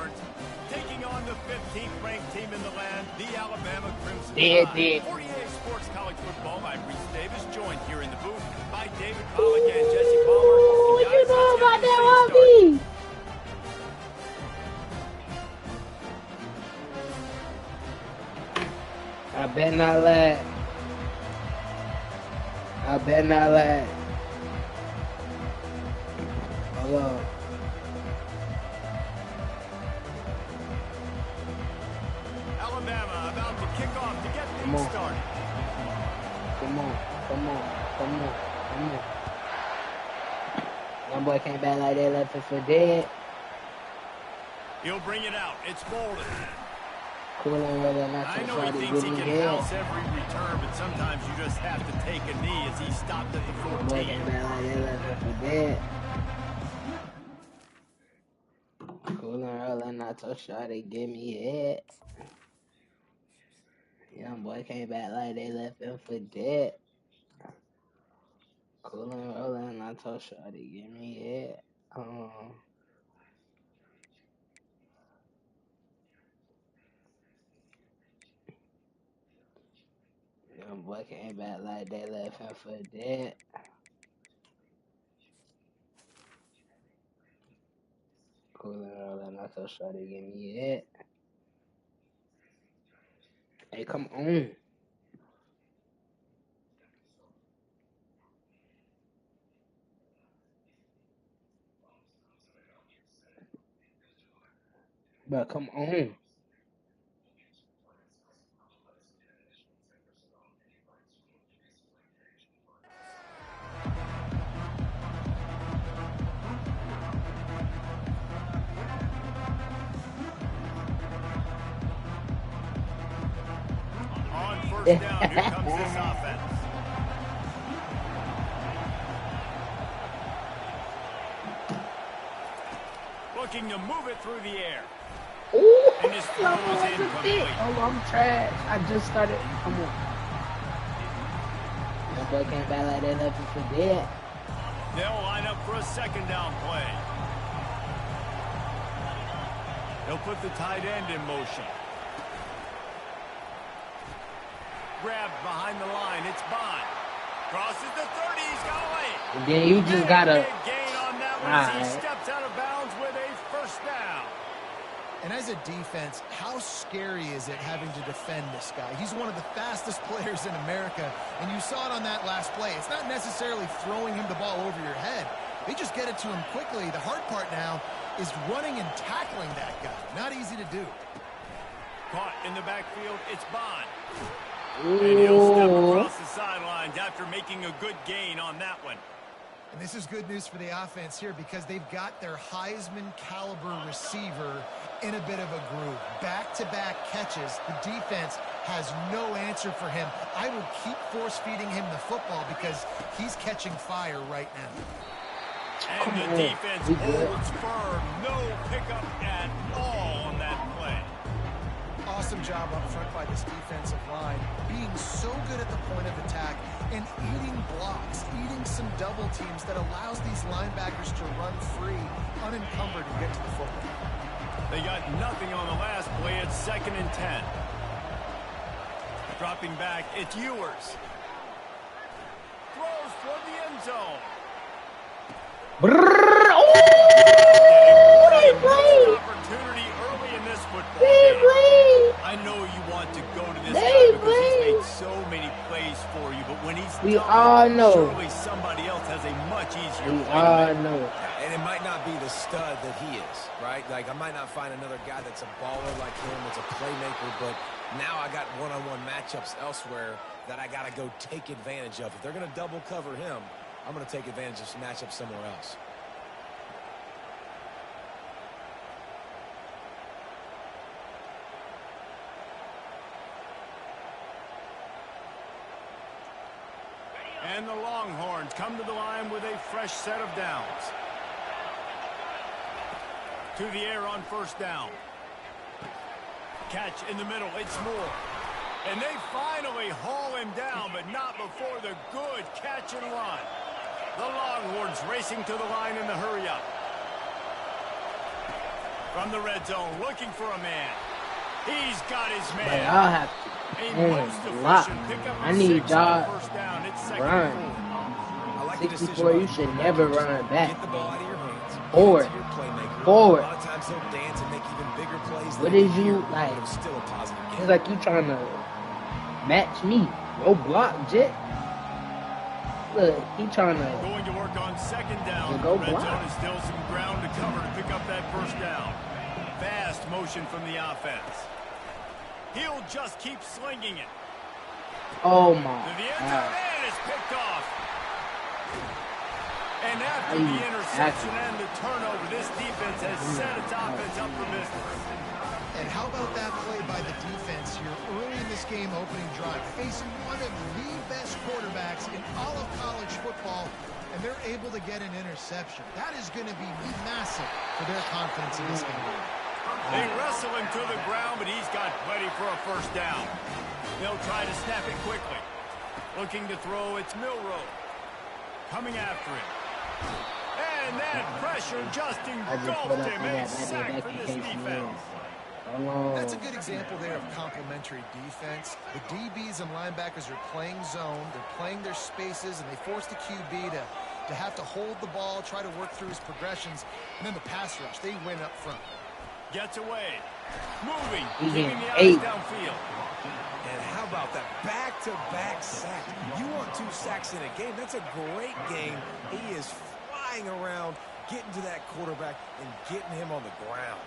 Longhorns taking on the 15th ranked team in the land, the Alabama Crimson Tide. 48 Sports College Football. I'm Reese Davis, joined here in the booth by David Pollock and Jesse Palmer. What you know about that, Robbie? I bet not lie. I bet not lie. Hold on. Alabama about to kick off to get things started. Come on. Young boy came back like they left it for dead. He'll bring it out. It's Bolden. Cool and really not I to know try he to thinks get he me can head. house every return, but sometimes you just have to take a knee as he stopped at the 14. Boy came back like they left it for dead. Cool and really not to try to get me head. Young boy came back like they left him for dead. Cool and rolling, I told Shawty, give me it. Young boy came back like they left him for dead. Cool and rolling, I told Shawty, give me it. Hey, come on. Bro, come on. On first down, here comes this offense. Looking to move it through the air. Ooh, And his throw is incomplete. Oh, I'm trash. I just started. Come on. Young boy came back like they left him for dead. They'll line up for a second down play. They'll put the tight end in motion. Grabbed behind the line. It's Bond. Crosses the 30. He's got away. And then you just gotta. Big gain on that one as he steps out of bounds with a first down. And as a defense, how scary is it having to defend this guy? He's one of the fastest players in America, and you saw it on that last play. It's not necessarily throwing him the ball over your head. They just get it to him quickly. The hard part now is running and tackling that guy. Not easy to do. Caught in the backfield, it's Bond. Ooh. And he'll step across the sidelines after making a good gain on that one. And this is good news for the offense here because they've got their Heisman-caliber receiver in a bit of a groove. Back-to-back catches. The defense has no answer for him. I would keep force-feeding him the football because he's catching fire right now. And the defense holds firm. No pickup at all on that play. Awesome job up front by this defensive line, being so good at the point of attack and eating blocks, eating some double teams that allows these linebackers to run free, unencumbered, and get to the football. They got nothing on the last play. It's 2nd and 10. Dropping back, it's Ewers. Throws for the end zone. Opportunity early in this football game. I know you want to go to this guy because he's made so many plays for you, but when he's done, surely somebody else has a much easier play. And it might not be the stud that he is, right? Like, I might not find another guy that's a baller like him, that's a playmaker, but now I got one-on-one matchups elsewhere that I got to go take advantage of. If they're going to double cover him, I'm going to take advantage of some matchups somewhere else. And the Longhorns come to the line with a fresh set of downs. To the air on first down. Catch in the middle. It's Moore. And they finally haul him down, but not before the good catch and run. The Longhorns racing to the line in the hurry-up. From the red zone, looking for a man. He's got his man. But y'all have to block. I need y'all run. 64, you should never run back. Get the ball out of your hands. Forward. Forward. A lot of times he'll dance and make even bigger plays. What is you like? It's still a positive game. It's like you trying to match me. No block, Jet. Look, he trying to going to work on second down. Go Red block. zone is still some ground to cover to pick up that first down. Fast motion from the offense. He'll just keep slinging it. Oh my The end zone God. and it's picked off. And after the interception and the turnover, this defense has set its offense up for business. And how about that play by the defense here early in this game opening drive, facing one of the best quarterbacks in all of college football, and they're able to get an interception. That is going to be massive for their confidence in this game. They wrestle him to the ground, but he's got plenty for a first down. They'll try to snap it quickly. Looking to throw, it's Milroe. Coming after him. And that pressure just engulfed him. A sack for this defense. That's a good example there of complementary defense. The DBs and linebackers are playing zone. They're playing their spaces, and they force the QB to have to hold the ball, try to work through his progressions. And then the pass rush, they win up front. Gets away. Moving. He's Keeping the in eyes downfield. And how about that back-to-back sack? You want 2 sacks in a game. That's a great game. He is flying around, getting to that quarterback and getting him on the ground.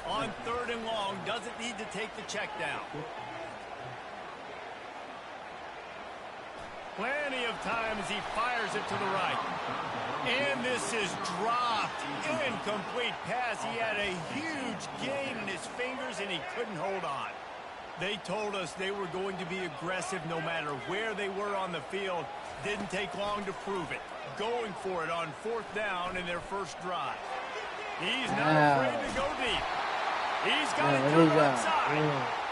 On third and long, doesn't need to take the check down. Plenty of time as he fires it to the right. And this is dropped. Incomplete pass. He had a huge gain in his fingers, and he couldn't hold on. They told us they were going to be aggressive no matter where they were on the field. Didn't take long to prove it. Going for it on fourth down in their first drive. He's not afraid to go deep. He's got it covered outside.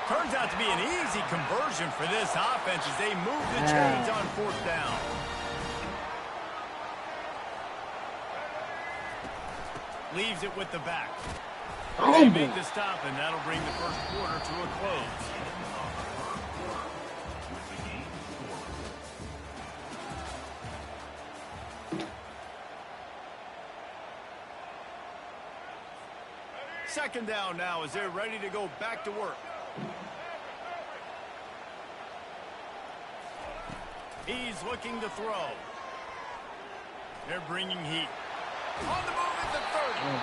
Turns out to be an easy conversion for this offense as they move the chains on fourth down. Leaves it with the back. They make the stop, and that'll bring the first quarter to a close. Second down now as they're ready to go back to work. He's looking to throw. They're bringing heat. On the move at the 30.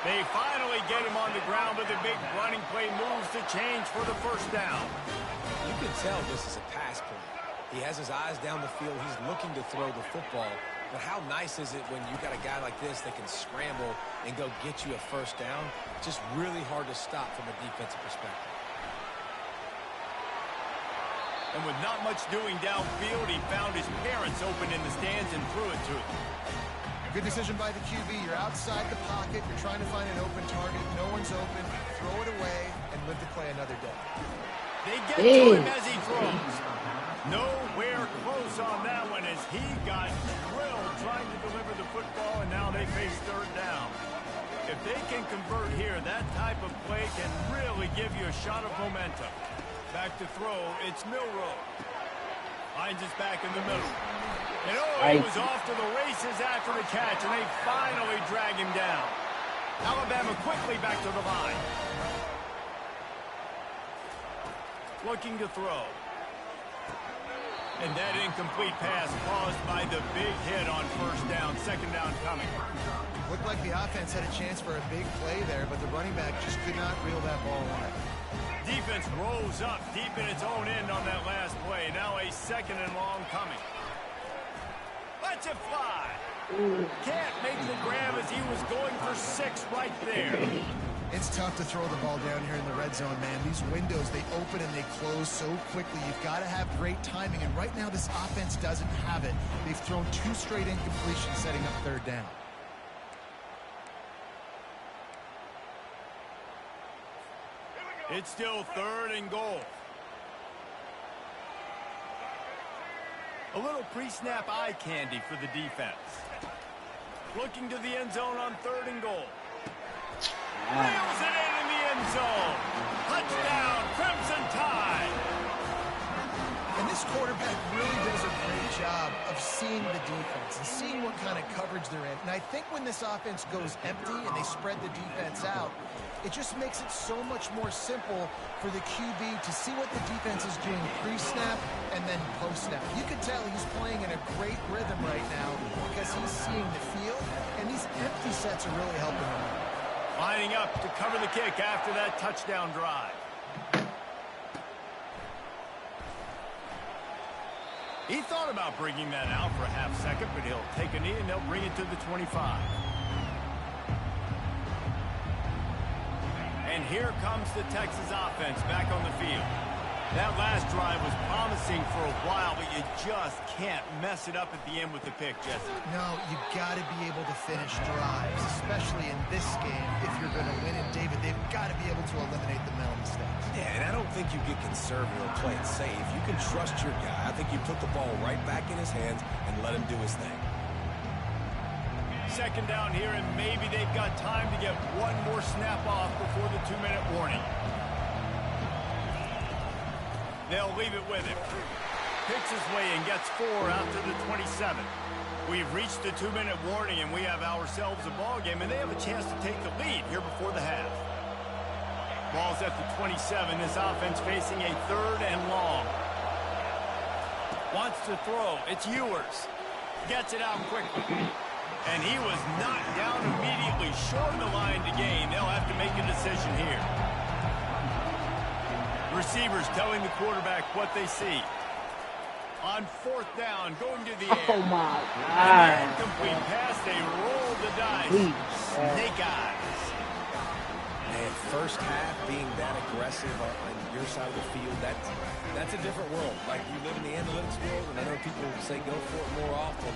They finally get him on the ground, but the big running play moves the change for the first down. You can tell this is a pass play. He has his eyes down the field. He's looking to throw the football. But how nice is it when you got a guy like this that can scramble and go get you a first down? Just really hard to stop from a defensive perspective. And with not much doing downfield, he found his parents open in the stands and threw it to him. Good decision by the QB. You're outside the pocket. You're trying to find an open target. No one's open. Throw it away and live to play another day. They get to him as he throws. Nowhere close on that one as he got drilled trying to deliver the football, and now they face third down. If they can convert here, that type of play can really give you a shot of momentum. Back to throw, it's Milroe. Finds his back in the middle. And he was off to the races after the catch, and they finally drag him down. Alabama quickly back to the line. Looking to throw. And that incomplete pass caused by the big hit on first down. Second down coming. Looked like the offense had a chance for a big play there, but the running back just could not reel that ball in. Defense rolls up deep in its own end on that last play. Now a second and long coming. Lets it fly. Can't make the grab as he was going for 6 right there. It's tough to throw the ball down here in the red zone, man. These windows, they open and they close so quickly. You've got to have great timing, and right now this offense doesn't have it. They've thrown 2 straight incompletions setting up third down. It's still third and goal. A little pre-snap eye candy for the defense. Looking to the end zone on third and goal. this offense goes empty and they spread the defense out, it just makes it so much more simple for the QB to see what the defense is doing pre-snap and then post-snap. You can tell he's playing in a great rhythm right now because he's seeing the field, and these empty sets are really helping him. Lining up to cover the kick after that touchdown drive. He thought about bringing that out for a half second, but he'll take a knee and they'll bring it to the 25. And here comes the Texas offense back on the field. That last drive was promising for a while, but you just can't mess it up at the end with the pick, Jesse. No, you got to be able to finish drives, especially in this game. If you're going to win it, David, they've got to be able to eliminate the mental mistakes. Yeah, and I don't think you get conservative or play it safe. You can trust your guy. I think you put the ball right back in his hands and let him do his thing. Second down here, and maybe they've got time to get one more snap off before the 2-minute warning. They'll leave it with him. Picks his way and gets 4 out to the 27. We've reached the 2-minute warning, and we have ourselves a ball game, and they have a chance to take the lead here before the half. Ball's at the 27. This offense facing a 3rd and long. Wants to throw. It's Ewers. Gets it out quickly. And he was knocked down immediately, short of the line to gain. They'll have to make a decision here. Receivers telling the quarterback what they see. On 4th down, going to the air. Oh, my God. Incomplete pass. They roll the dice. Snake eyes. And first half being that aggressive on your side of the field, that's a different world. Like, you live in the analytics world, and I know people say go for it more often.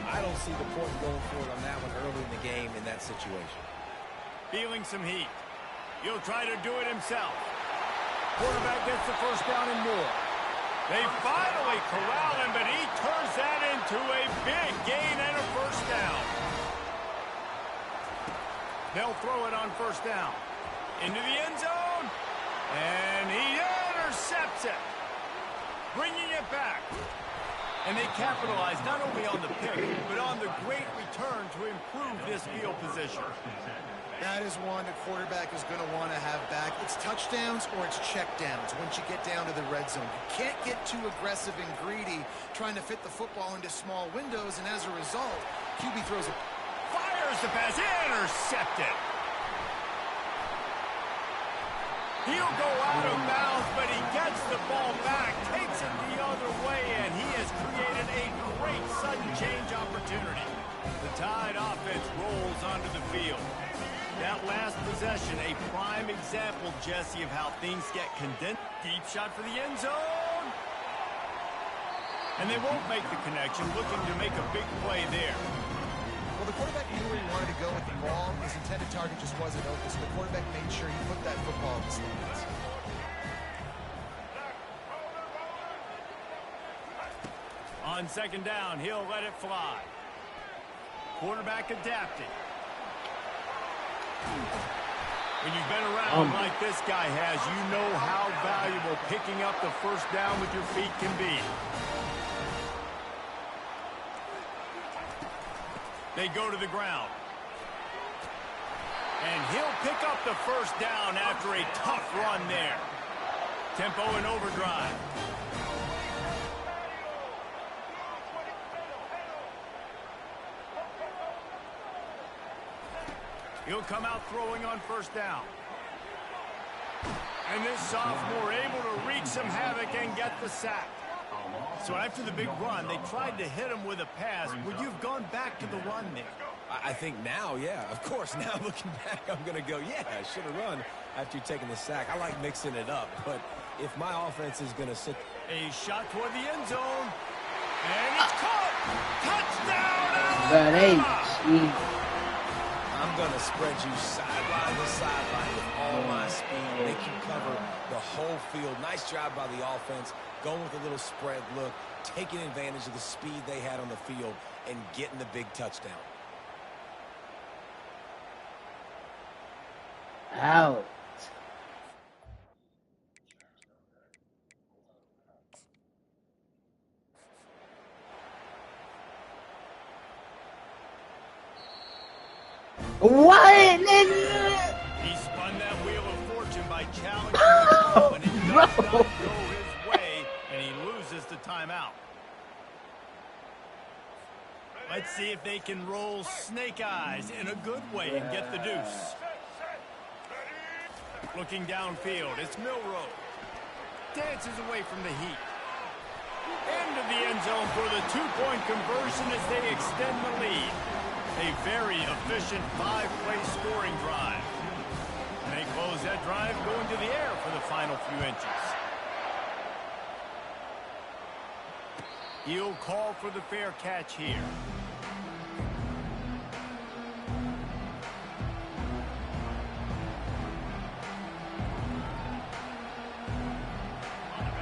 I don't see the point going for it on that one early in the game in that situation. Feeling some heat. He'll try to do it himself. Quarterback gets the first down and more. They finally corral him, but he turns that into a big gain and a first down. They'll throw it on first down. Into the end zone. And he intercepts it. Bringing it back. And they capitalize not only on the pick, but on the great return to improve this field position. That is one the quarterback is going to want to have back. It's touchdowns or it's checkdowns once you get down to the red zone. You can't get too aggressive and greedy trying to fit the football into small windows, and as a result, QB throws it. Fires the pass, intercepted. He'll go out of bounds, but he gets the ball back, takes it the other way, and he has created a great sudden change opportunity. The Tide offense rolls onto the field. That last possession, a prime example, Jesse, of how things get condensed. Deep shot for the end zone. And they won't make the connection, looking to make a big play there. Well, the quarterback knew where he wanted to go with the ball. His intended target just wasn't open, so the quarterback made sure he put that football in the stands. On second down, he'll let it fly. Quarterback adapting. When you've been around like this guy has, you know how valuable picking up the first down with your feet can be. They go to the ground. And he'll pick up the first down after a tough run there. Tempo and overdrive. He'll come out throwing on first down. And this sophomore able to wreak some havoc and get the sack. So after the big run, they tried to hit him with a pass. Would you have gone back to the run there? I think now, yeah. Of course, now looking back, I'm going to go, yeah, I should have run after taking the sack. I like mixing it up, but if my offense is going to sit... A shot toward the end zone. And it's caught! Touchdown, But Alabama! I'm going to spread you sideline to sideline with all my speed, make you cover the whole field. Nice job by the offense, going with a little spread look, taking advantage of the speed they had on the field, and getting the big touchdown. Out. What, nigga? He spun that wheel of fortune by challenging the call, and it does not go his way, and he loses the timeout. Let's see if they can roll snake eyes in a good way and get the deuce. Looking downfield, it's Milroe. Dances away from the heat. Into the end zone for the two-point conversion as they extend the lead. A very efficient 5-play scoring drive. And they close that drive going to the air for the final few inches. He'll call for the fair catch here.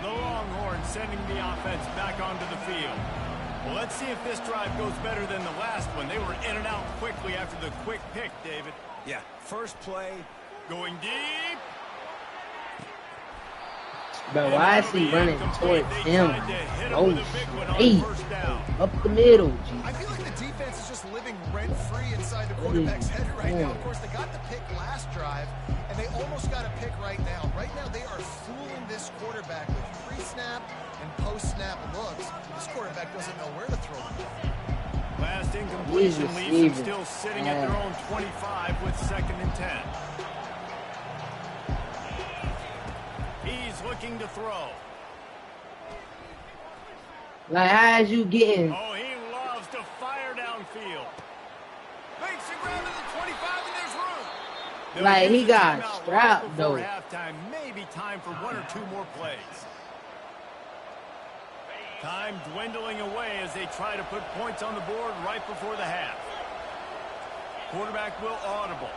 The Longhorns sending the offense back onto the field. Well, let's see if this drive goes better than the last one. They were in and out quickly after the quick pick, David. Yeah, first play. Going deep. But why is he running towards him? Oh, straight. Up the middle, G. I feel like the defense is just living rent-free inside the quarterback's head right now. Of course, they got the pick last drive, and they almost got a pick right now. Right now, they are fooling this quarterback with pre-snap and post-snap looks. This quarterback doesn't know where to throw the ball. Last incompletion leaves them still sitting at their own 25 with 2nd and 10. He's looking to throw. Like, how is you getting? Oh, he loves to fire downfield. Makes a grab at the 25, and there's room. Like, he got strapped, though. Halftime, maybe time for 1 or 2 more plays. Time dwindling away as they try to put points on the board right before the half. Quarterback will audible.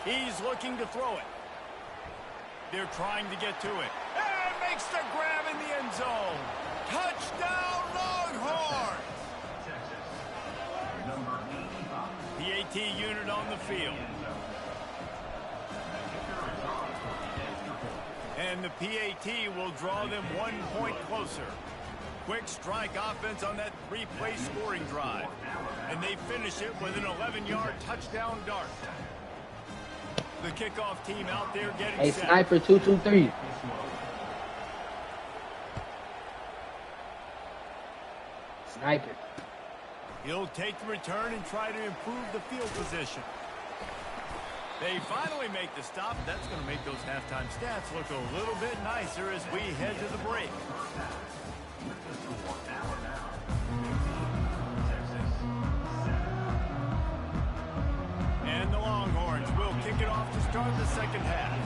He's looking to throw it. They're trying to get to it. And makes the grab in the end zone. Touchdown, Longhorns! The AT unit on the field. And the PAT will draw them 1 point closer. Quick strike offense on that 3-play scoring drive. And they finish it with an 11-yard touchdown dart. The kickoff team out there getting set. Sniper 223. Sniper. He'll take the return and try to improve the field position. They finally make the stop. That's going to make those halftime stats look a little bit nicer as we head to the break. And the Longhorns will kick it off to start the second half.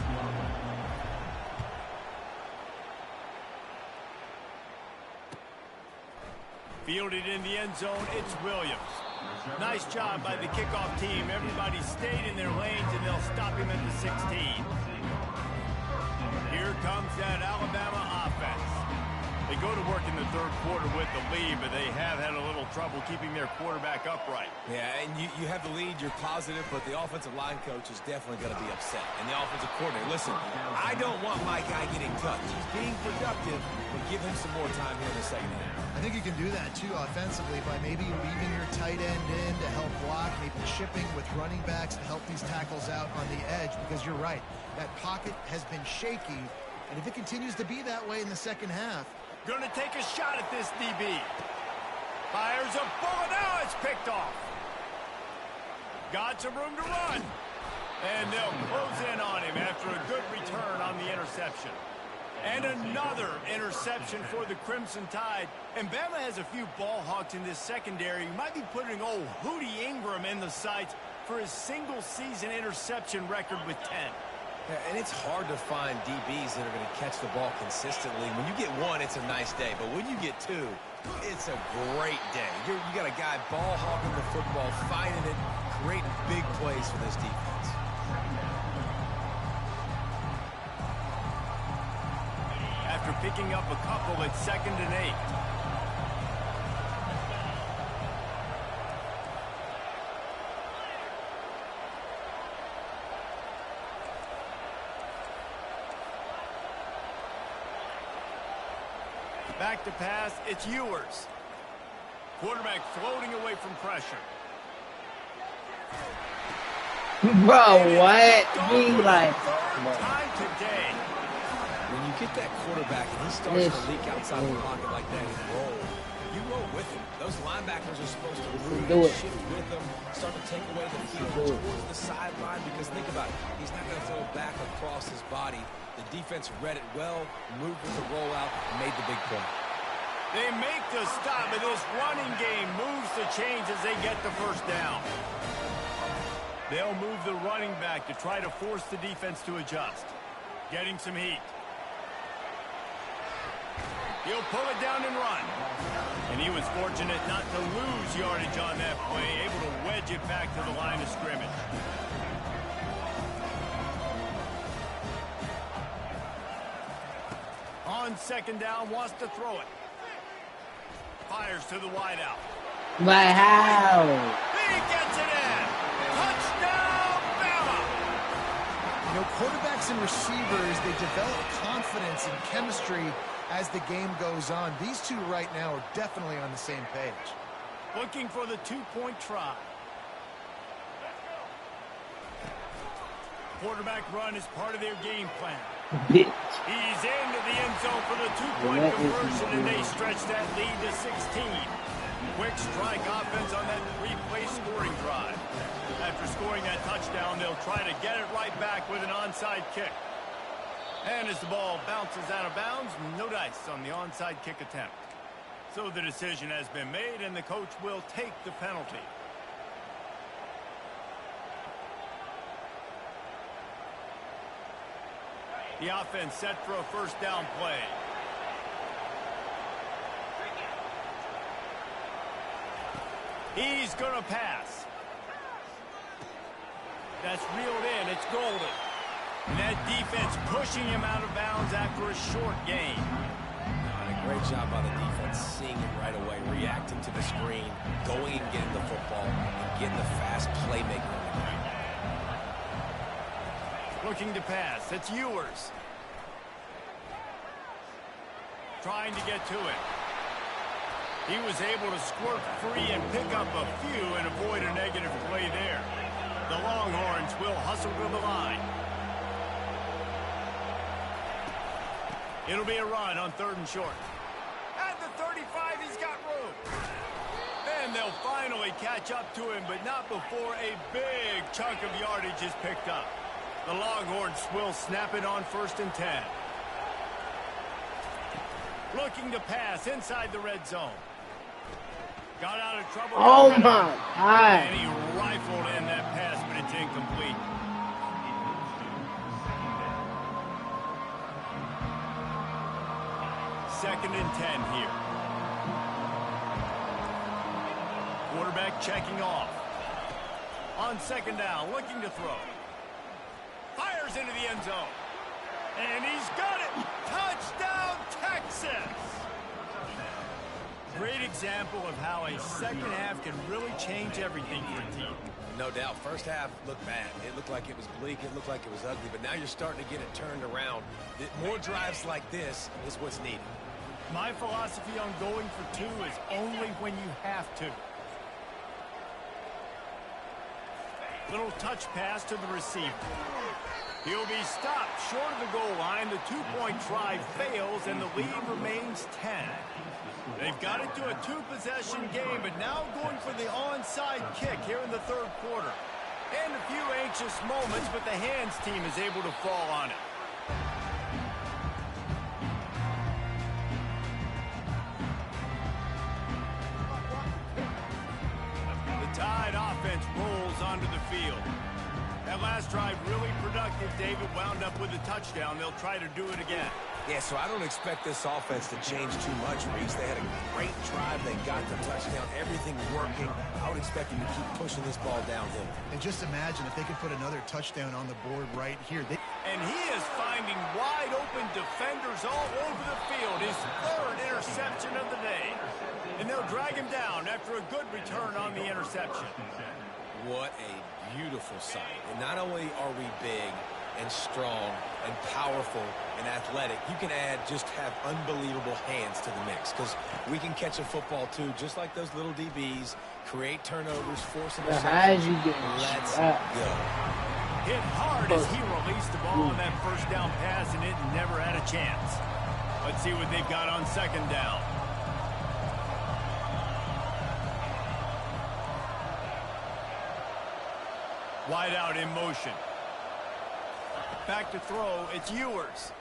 Fielded in the end zone, it's Williams. Nice job by the kickoff team. Everybody stayed in their lanes, and they'll stop him at the 16. Here comes that Alabama offense. They go to work in the third quarter with the lead, but they have had a little trouble keeping their quarterback upright. Yeah, and you have the lead, you're positive, but the offensive line coach is definitely going to be upset. And the offensive coordinator, listen, I don't want my guy getting touched. He's being productive, but give him some more time here in the second half. I think you can do that, too, offensively, by maybe leaving your tight end in to help block, maybe chipping with running backs to help these tackles out on the edge, because you're right. That pocket has been shaky, and if it continues to be that way in the second half. Going to take a shot at this DB. Fires a bullet. Now it's picked off. Got some room to run. And they'll close in on him after a good return on the interception. And another interception for the Crimson Tide. And Bama has a few ball hawks in this secondary. You might be putting old Hootie Ingram in the sights for his single-season interception record with 10. Yeah, and it's hard to find DBs that are going to catch the ball consistently. When you get one, it's a nice day. But when you get two, it's a great day. You got a guy ball hawking the football, finding it, creating big plays for this defense. After picking up a couple at 2nd and 8. Back to pass, it's Ewers. Quarterback floating away from pressure. Bro, what? He like... Time today. When you get that quarterback and he starts to leak outside the pocket like that and roll, you roll with him. Those linebackers are supposed to move and shift with him, start to take away the field towards the sideline, because think about it. He's not going to throw back across his body. The defense read it well, moved with the rollout, and made the big play. They make the stop, and this running game moves the chains as they get the first down. They'll move the running back to try to force the defense to adjust. Getting some heat. He'll pull it down and run. And he was fortunate not to lose yardage on that play, able to wedge it back to the line of scrimmage. On second down, wants to throw it. Fires to the wideout. But how? He gets it in. Touchdown, Bama! You know, quarterbacks and receivers, they develop confidence and chemistry as the game goes on. These two right now are definitely on the same page. Looking for the two-point try. Quarterback run is part of their game plan. Bitch. He's into the end zone for the two-point conversion, and they stretch that lead to 16. Quick strike offense on that three-play scoring drive. After scoring that touchdown, they'll try to get it right back with an onside kick. And as the ball bounces out of bounds, no dice on the onside kick attempt. So the decision has been made, and the coach will take the penalty. The offense set for a first down play. He's going to pass. That's reeled in. It's golden. And that defense pushing him out of bounds after a short gain. And a great job by the defense, seeing it right away, reacting to the screen, going and getting the football, and getting the fast playmaker on the ground. Looking to pass. It's Ewers. Trying to get to it. He was able to squirt free and pick up a few and avoid a negative play there. The Longhorns will hustle to the line. It'll be a run on 3rd and short. At the 35, he's got room. Then they'll finally catch up to him, but not before a big chunk of yardage is picked up. The Longhorns will snap it on 1st and 10. Looking to pass inside the red zone. Got out of trouble. Oh, my God. And he rifled in that pass, but it's incomplete. Second and 10 here. Quarterback checking off. On second down, looking to throw. Fires into the end zone. And he's got it. Touchdown, Texas. Great example of how a second half can really change everything for a team. No doubt. First half looked bad. It looked like it was bleak. It looked like it was ugly. But now you're starting to get it turned around. More drives like this is what's needed. My philosophy on going for two is only when you have to. Little touch pass to the receiver. He'll be stopped short of the goal line. The two-point try fails, and the lead remains 10. They've got it to a two-possession game, but now going for the onside kick here in the 3rd quarter. And a few anxious moments, but the hands team is able to fall on it. The Tide offense rolls onto the field. That last drive really productive. David wound up with a touchdown. They'll try to do it again. Yeah, so I don't expect this offense to change too much, Reese. They had a great drive. They got the touchdown. Everything working. I would expect them to keep pushing this ball downhill. And just imagine if they could put another touchdown on the board right here. And he is finding wide open defenders all over the field. His 3rd interception of the day. And they'll drag him down after a good return on the interception. What a beautiful sight. And not only are we big, and strong and powerful and athletic, you can have unbelievable hands to the mix, because we can catch a football too, just like those little DBs, create turnovers, force interceptions. Let's go. Hit hard as he released the ball on that first down pass, and it never had a chance. Let's see what they've got on second down. Wide out in motion. Back to throw, it's Ewers.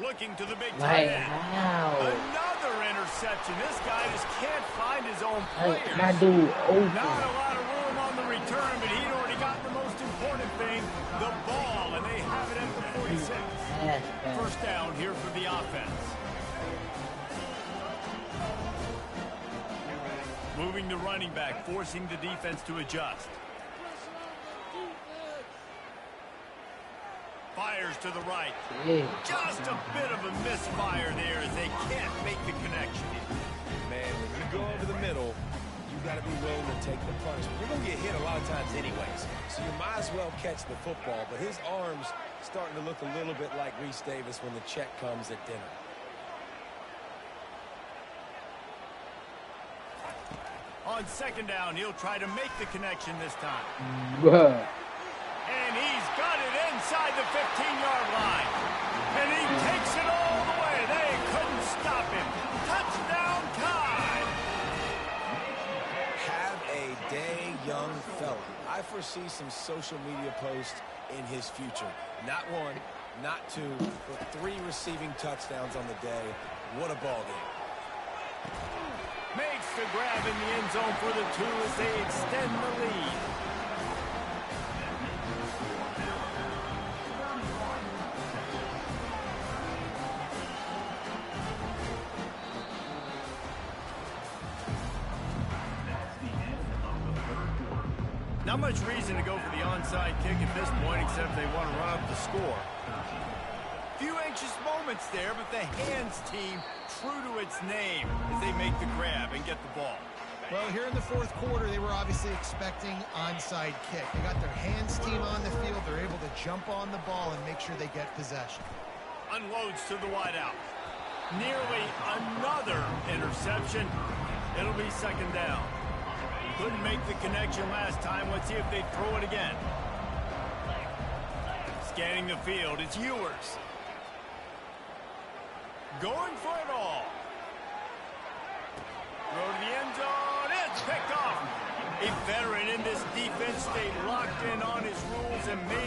Looking to the big tight end. Another interception. This guy just can't find his own players. My dude, Not a lot of room on the return, but he'd already got the most important thing, the ball, and they have it at the 46. First down here for the offense. Moving the running back, forcing the defense to adjust. Fires to the right. Just a bit of a misfire there as they can't make the connection. Man, when you go over the middle, you got to be willing to take the punishment. You're going to get hit a lot of times anyways, so you might as well catch the football. But his arm's starting to look a little bit like Reese Davis when the check comes at dinner. On second down, he'll try to make the connection this time. And he's got it inside the 15-yard line. And he takes it all the way. They couldn't stop him. Touchdown time. Have a day, young fella. I foresee some social media posts in his future. Not one, not two, but 3 receiving touchdowns on the day. What a ball game. Makes the grab in the end zone for the 2 as they extend the lead. Not much reason to go for the onside kick at this point, except they want to run up the score. Few anxious moments there, but the hands team true to its name as they make the grab and get the ball. Well, here in the fourth quarter, they were obviously expecting onside kick. They got their hands team on the field. They're able to jump on the ball and make sure they get possession. Unloads to the wideout. Nearly another interception. It'll be second down. Couldn't make the connection last time. Let's see if they throw it again. Scanning the field, it's Ewers. Going for it all. Throw to the end zone. It's picked off. A veteran in this defense stayed locked in on his rules and made